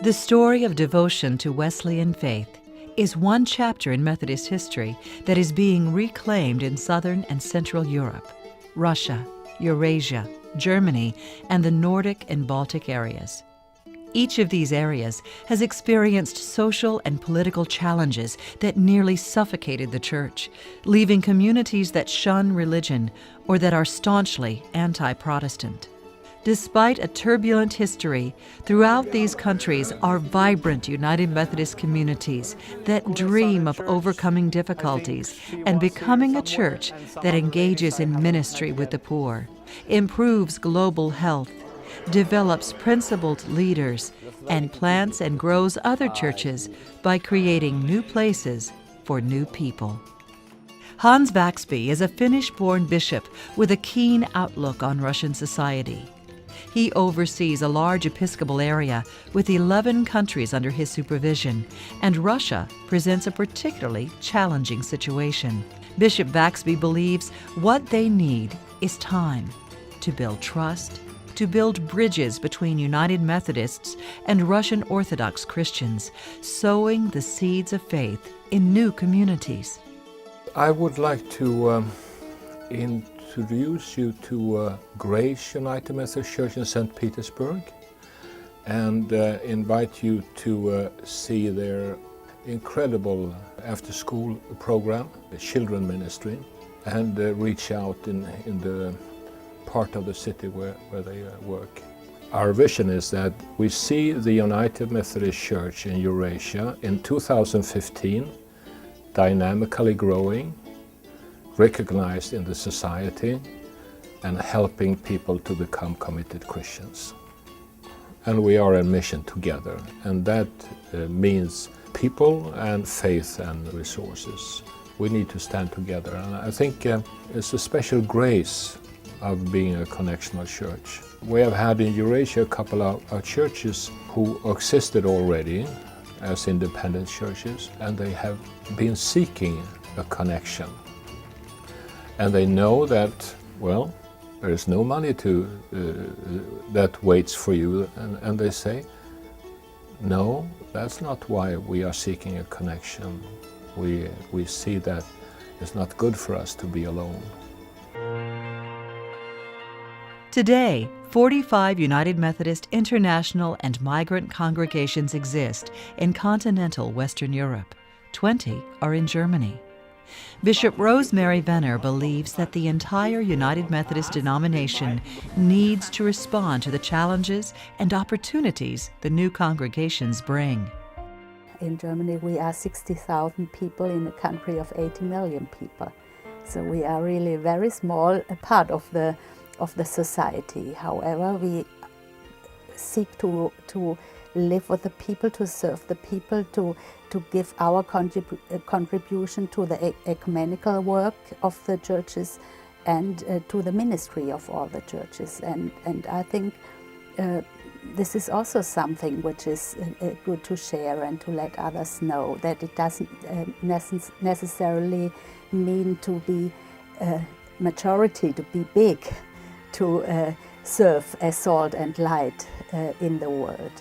The story of devotion to Wesleyan faith is one chapter in Methodist history that is being reclaimed in Southern and Central Europe, Russia, Eurasia, Germany, and the Nordic and Baltic areas. Each of these areas has experienced social and political challenges that nearly suffocated the Church, leaving communities that shun religion or that are staunchly anti-Protestant. Despite a turbulent history, throughout these countries are vibrant United Methodist communities that dream of overcoming difficulties and becoming a church that engages in ministry with the poor, improves global health, develops principled leaders, and plants and grows other churches by creating new places for new people. Hans Vaxby is a Finnish-born bishop with a keen outlook on Russian society. He oversees a large episcopal area with 11 countries under his supervision, and Russia presents a particularly challenging situation. Bishop Vaxby believes what they need is time to build trust, to build bridges between United Methodists and Russian Orthodox Christians, sowing the seeds of faith in new communities. I would like to introduce you to Grace United Methodist Church in St. Petersburg and invite you to see their incredible after-school program, the children ministry, and reach out in the part of the city where they work. Our vision is that we see the United Methodist Church in Eurasia in 2015 dynamically growing, recognized in the society, and helping people to become committed Christians. And we are on mission together, and that means people and faith and resources. We need to stand together, and I think it's a special grace of being a connectional church. We have had in Eurasia a couple of churches who existed already as independent churches, and they have been seeking a connection. And they know that, well, there is no money that waits for you, and they say, no, that's not why we are seeking a connection. We see that it's not good for us to be alone. Today, 45 United Methodist international and migrant congregations exist in continental Western Europe. 20 are in Germany. Bishop Rosemary Wenner believes that the entire United Methodist denomination needs to respond to the challenges and opportunities the new congregations bring. In Germany, we are 60,000 people in a country of 80 million people. So we are really a very small part of the society. However, we seek to live with the people, to serve the people, to give our contribution to the ecumenical work of the churches and to the ministry of all the churches. And I think this is also something which is good to share and to let others know, that it doesn't necessarily mean to be majority, to be big, to serve as salt and light in the world.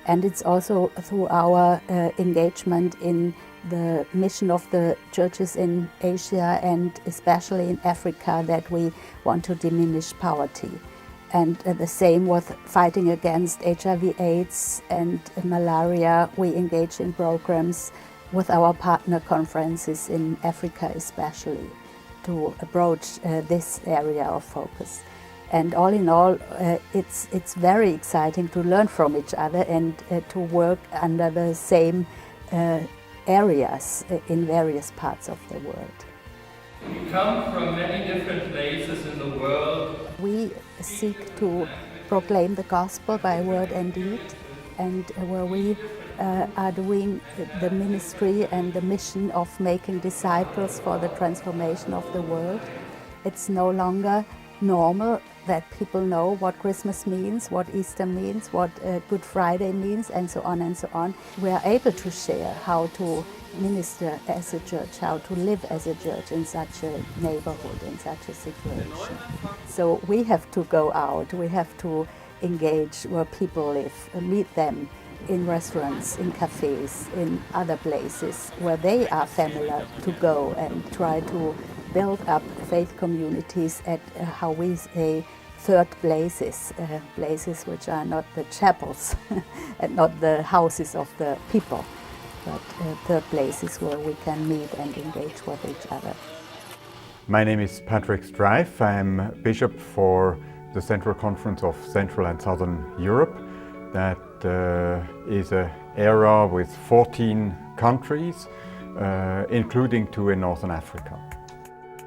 And it's also through our engagement in the mission of the churches in Asia and especially in Africa that we want to diminish poverty. And the same with fighting against HIV/AIDS and malaria. We engage in programs with our partner conferences in Africa especially to approach this area of focus. And all in all, it's very exciting to learn from each other and to work under the same areas in various parts of the world. We come from many different places in the world. We seek to proclaim the gospel by word and deed, and where we are doing the ministry and the mission of making disciples for the transformation of the world. It's no longer normal that people know what Christmas means, what Easter means, what Good Friday means, and so on and so on. We are able to share how to minister as a church, how to live as a church in such a neighborhood, in such a situation. So we have to go out, we have to engage where people live, meet them in restaurants, in cafes, in other places where they are familiar to go, and try to build up faith communities at how we say third places, places which are not the chapels and not the houses of the people, but third places where we can meet and engage with each other. My name is Patrick Streiff. I'm Bishop for the Central Conference of Central and Southern Europe. That is an area with 14 countries, including 2 in Northern Africa.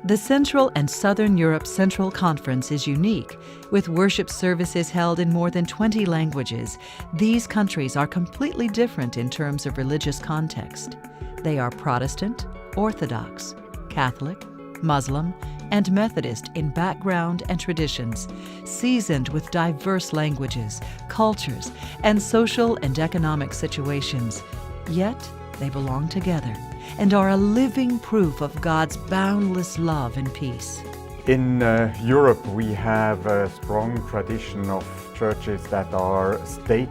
The Central and Southern Europe Central Conference is unique. With worship services held in more than 20 languages, these countries are completely different in terms of religious context. They are Protestant, Orthodox, Catholic, Muslim, and Methodist in background and traditions, seasoned with diverse languages, cultures, and social and economic situations. Yet, they belong together and are a living proof of God's boundless love and peace. In Europe, we have a strong tradition of churches that are state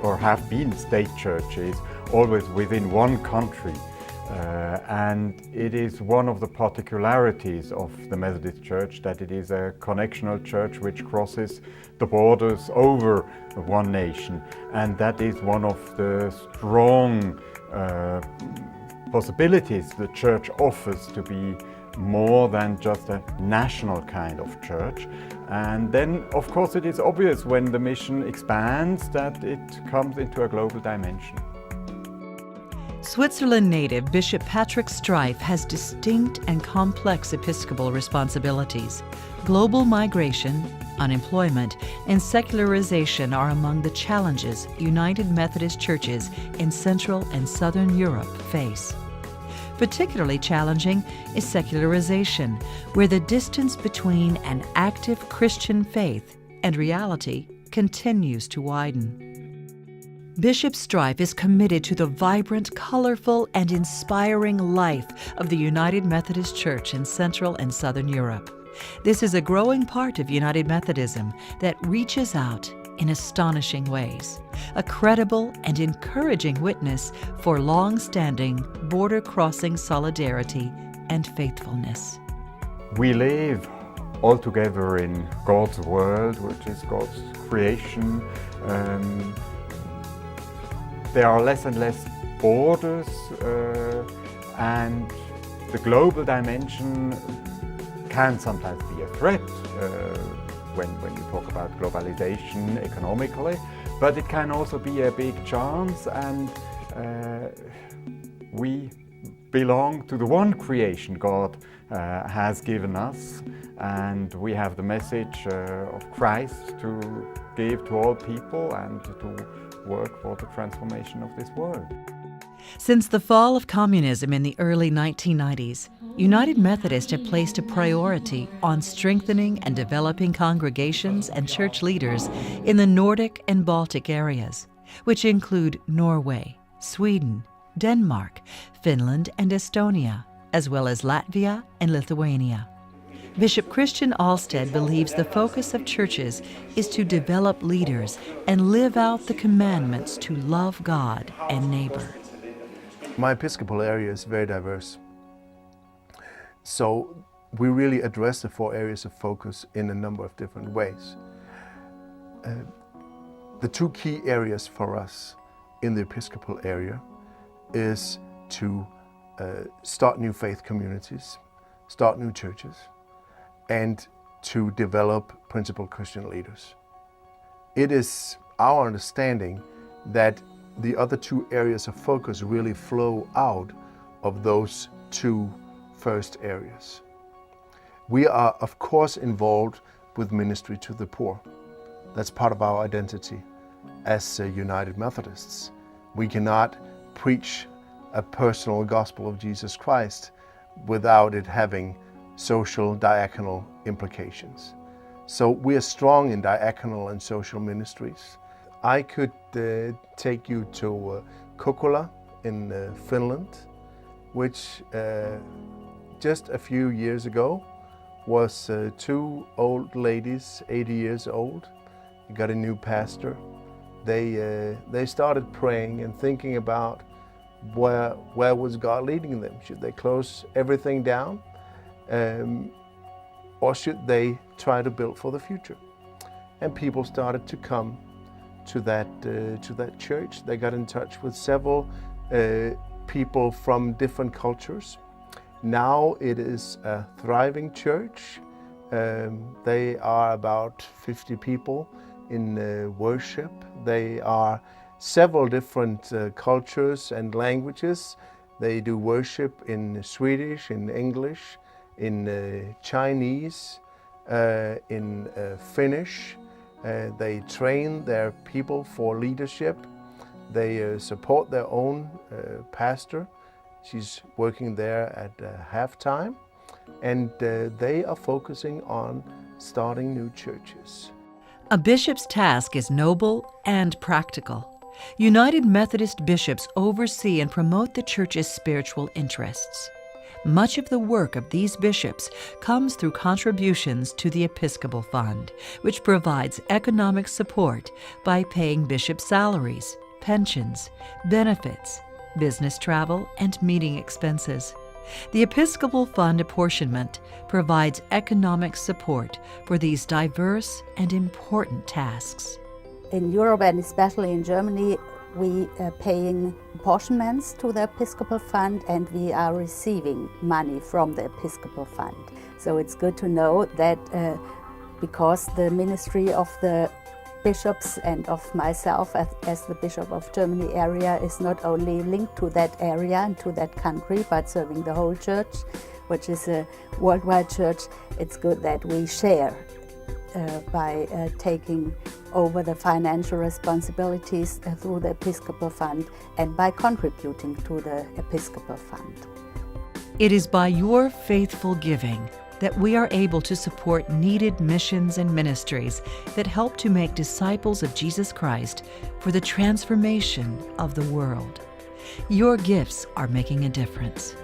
or have been state churches, always within one country. And it is one of the particularities of the Methodist Church that it is a connectional church which crosses the borders over one nation. And that is one of the strong possibilities the church offers to be more than just a national kind of church. And then, of course, it is obvious when the mission expands that it comes into a global dimension. Switzerland native Bishop Patrick Streiff has distinct and complex episcopal responsibilities. Global migration, unemployment, and secularization are among the challenges United Methodist churches in Central and Southern Europe face. Particularly challenging is secularization, where the distance between an active Christian faith and reality continues to widen. Bishop Streiff is committed to the vibrant, colorful, and inspiring life of the United Methodist Church in Central and Southern Europe. This is a growing part of United Methodism that reaches out in astonishing ways, a credible and encouraging witness for long-standing, border-crossing solidarity and faithfulness. We live all together in God's world, which is God's creation. There are less and less borders, and the global dimension can sometimes be a threat when you talk about globalization economically, but it can also be a big chance, and we belong to the one creation God has given us, and we have the message of Christ to give to all people and to work for the transformation of this world. Since the fall of communism in the early 1990s, United Methodist have placed a priority on strengthening and developing congregations and church leaders in the Nordic and Baltic areas, which include Norway, Sweden, Denmark, Finland, and Estonia, as well as Latvia and Lithuania. Bishop Christian Alsted believes the focus of churches is to develop leaders and live out the commandments to love God and neighbor. My Episcopal area is very diverse. So we really address the 4 areas of focus in a number of different ways. The 2 key areas for us in the Episcopal area is to start new faith communities, start new churches, and to develop principal Christian leaders. It is our understanding that the other 2 areas of focus really flow out of those 2 first areas. We are, of course, involved with ministry to the poor. That's part of our identity as United Methodists. We cannot preach a personal gospel of Jesus Christ without it having social diaconal implications. So we are strong in diaconal and social ministries. I could take you to Kokkola in Finland, which just a few years ago was 2 old ladies, 80 years old, got a new pastor, they started praying and thinking about where was God leading them. Should they close everything down, or should they try to build for the future? And people started to come to that church. They got in touch with several people from different cultures. Now it is a thriving church. They are about 50 people in worship. They are several different cultures and languages. They do worship in Swedish, in English, in Chinese, in Finnish. They train their people for leadership. They support their own pastor. She's working there at half-time. And they are focusing on starting new churches. A bishop's task is noble and practical. United Methodist bishops oversee and promote the church's spiritual interests. Much of the work of these bishops comes through contributions to the Episcopal Fund, which provides economic support by paying bishop salaries, pensions, benefits, business travel, and meeting expenses. The Episcopal Fund apportionment provides economic support for these diverse and important tasks. In Europe, and especially in Germany, we are paying apportionments to the Episcopal Fund, and we are receiving money from the Episcopal Fund. So it's good to know that because the ministry of the bishops and of myself as the Bishop of Germany area is not only linked to that area and to that country, but serving the whole church, which is a worldwide church, it's good that we share by taking over the financial responsibilities through the Episcopal Fund and by contributing to the Episcopal Fund. It is by your faithful giving that we are able to support needed missions and ministries that help to make disciples of Jesus Christ for the transformation of the world. Your gifts are making a difference.